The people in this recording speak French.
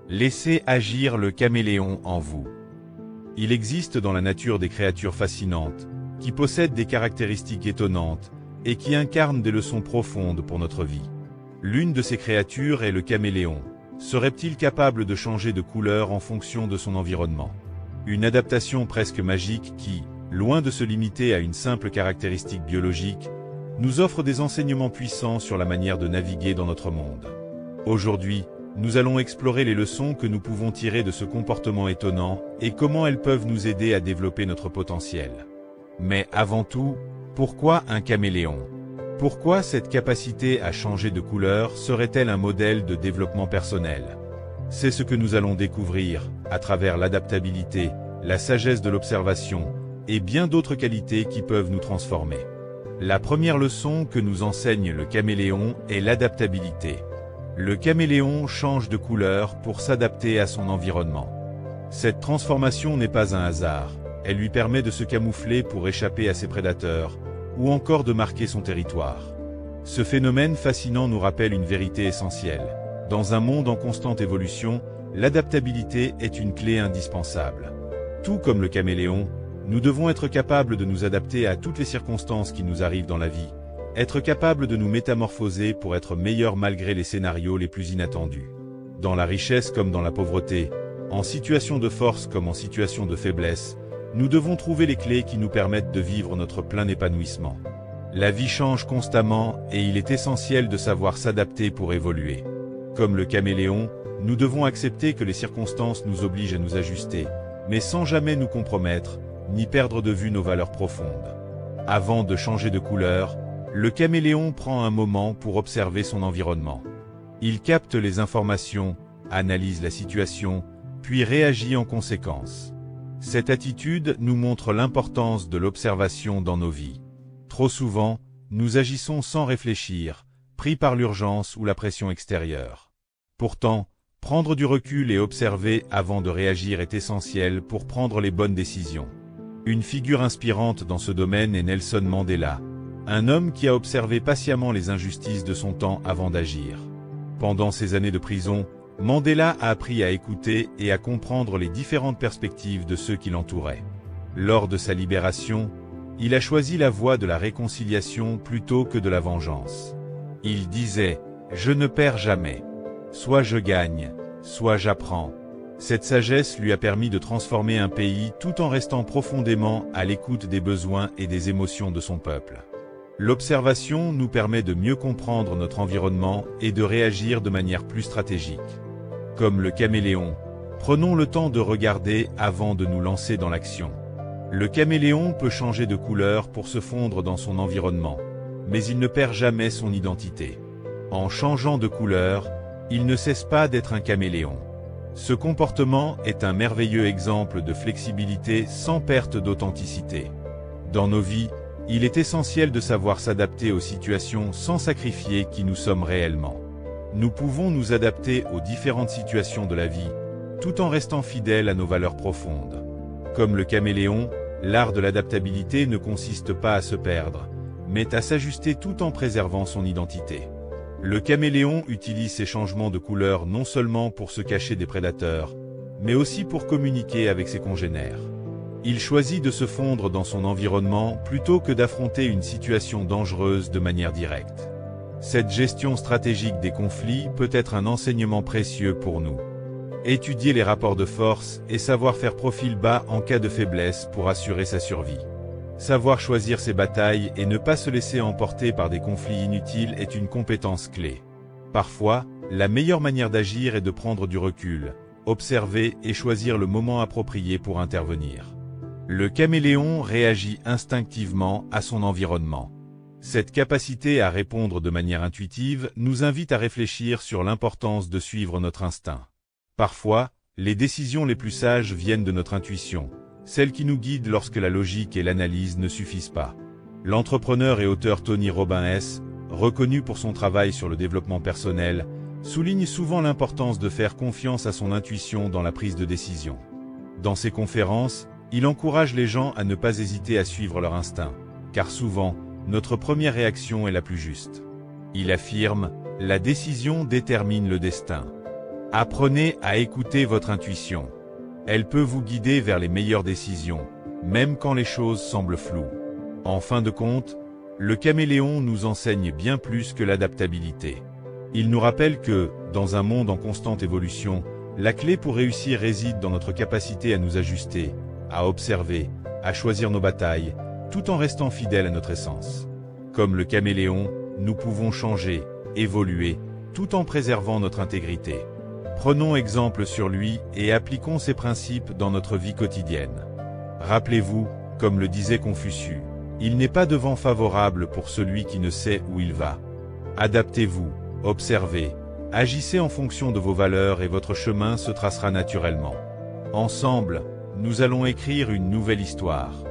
Laissez agir le caméléon en vous. Il existe dans la nature des créatures fascinantes, qui possèdent des caractéristiques étonnantes, et qui incarnent des leçons profondes pour notre vie. L'une de ces créatures est le caméléon. Ce reptile capable de changer de couleur en fonction de son environnement. Une adaptation presque magique qui, loin de se limiter à une simple caractéristique biologique, nous offre des enseignements puissants sur la manière de naviguer dans notre monde. Aujourd'hui, nous allons explorer les leçons que nous pouvons tirer de ce comportement étonnant et comment elles peuvent nous aider à développer notre potentiel. Mais avant tout, pourquoi un caméléon? Pourquoi cette capacité à changer de couleur serait-elle un modèle de développement personnel? C'est ce que nous allons découvrir, à travers l'adaptabilité, la sagesse de l'observation, et bien d'autres qualités qui peuvent nous transformer. La première leçon que nous enseigne le caméléon est l'adaptabilité. Le caméléon change de couleur pour s'adapter à son environnement. Cette transformation n'est pas un hasard, elle lui permet de se camoufler pour échapper à ses prédateurs, ou encore de marquer son territoire. Ce phénomène fascinant nous rappelle une vérité essentielle. Dans un monde en constante évolution, l'adaptabilité est une clé indispensable. Tout comme le caméléon, nous devons être capables de nous adapter à toutes les circonstances qui nous arrivent dans la vie, être capables de nous métamorphoser pour être meilleurs malgré les scénarios les plus inattendus. Dans la richesse comme dans la pauvreté, en situation de force comme en situation de faiblesse, nous devons trouver les clés qui nous permettent de vivre notre plein épanouissement. La vie change constamment et il est essentiel de savoir s'adapter pour évoluer. Comme le caméléon, nous devons accepter que les circonstances nous obligent à nous ajuster, mais sans jamais nous compromettre, ni perdre de vue nos valeurs profondes. Avant de changer de couleur, le caméléon prend un moment pour observer son environnement. Il capte les informations, analyse la situation, puis réagit en conséquence. Cette attitude nous montre l'importance de l'observation dans nos vies. Trop souvent, nous agissons sans réfléchir, pris par l'urgence ou la pression extérieure. Pourtant, prendre du recul et observer avant de réagir est essentiel pour prendre les bonnes décisions. Une figure inspirante dans ce domaine est Nelson Mandela, un homme qui a observé patiemment les injustices de son temps avant d'agir. Pendant ses années de prison, Mandela a appris à écouter et à comprendre les différentes perspectives de ceux qui l'entouraient. Lors de sa libération, il a choisi la voie de la réconciliation plutôt que de la vengeance. Il disait « Je ne perds jamais. Soit je gagne, soit j'apprends ». Cette sagesse lui a permis de transformer un pays tout en restant profondément à l'écoute des besoins et des émotions de son peuple. L'observation nous permet de mieux comprendre notre environnement et de réagir de manière plus stratégique. Comme le caméléon, prenons le temps de regarder avant de nous lancer dans l'action. Le caméléon peut changer de couleur pour se fondre dans son environnement, mais il ne perd jamais son identité. En changeant de couleur, il ne cesse pas d'être un caméléon. Ce comportement est un merveilleux exemple de flexibilité sans perte d'authenticité. Dans nos vies, il est essentiel de savoir s'adapter aux situations sans sacrifier qui nous sommes réellement. Nous pouvons nous adapter aux différentes situations de la vie, tout en restant fidèles à nos valeurs profondes. Comme le caméléon, l'art de l'adaptabilité ne consiste pas à se perdre, mais à s'ajuster tout en préservant son identité. Le caméléon utilise ces changements de couleur non seulement pour se cacher des prédateurs, mais aussi pour communiquer avec ses congénères. Il choisit de se fondre dans son environnement plutôt que d'affronter une situation dangereuse de manière directe. Cette gestion stratégique des conflits peut être un enseignement précieux pour nous. Étudier les rapports de force et savoir faire profil bas en cas de faiblesse pour assurer sa survie. Savoir choisir ses batailles et ne pas se laisser emporter par des conflits inutiles est une compétence clé. Parfois, la meilleure manière d'agir est de prendre du recul, observer et choisir le moment approprié pour intervenir. Le caméléon réagit instinctivement à son environnement. Cette capacité à répondre de manière intuitive nous invite à réfléchir sur l'importance de suivre notre instinct. Parfois, les décisions les plus sages viennent de notre intuition, celles qui nous guident lorsque la logique et l'analyse ne suffisent pas. L'entrepreneur et auteur Tony Robbins, reconnu pour son travail sur le développement personnel, souligne souvent l'importance de faire confiance à son intuition dans la prise de décision. Dans ses conférences, il encourage les gens à ne pas hésiter à suivre leur instinct, car souvent, notre première réaction est la plus juste. Il affirme « La décision détermine le destin ». Apprenez à écouter votre intuition. Elle peut vous guider vers les meilleures décisions, même quand les choses semblent floues. En fin de compte, le caméléon nous enseigne bien plus que l'adaptabilité. Il nous rappelle que, dans un monde en constante évolution, la clé pour réussir réside dans notre capacité à nous ajuster, à observer, à choisir nos batailles, tout en restant fidèles à notre essence. Comme le caméléon, nous pouvons changer, évoluer, tout en préservant notre intégrité. Prenons exemple sur lui et appliquons ces principes dans notre vie quotidienne. Rappelez-vous, comme le disait Confucius, il n'est pas de vent favorable pour celui qui ne sait où il va. Adaptez-vous, observez, agissez en fonction de vos valeurs et votre chemin se tracera naturellement. Ensemble, nous allons écrire une nouvelle histoire.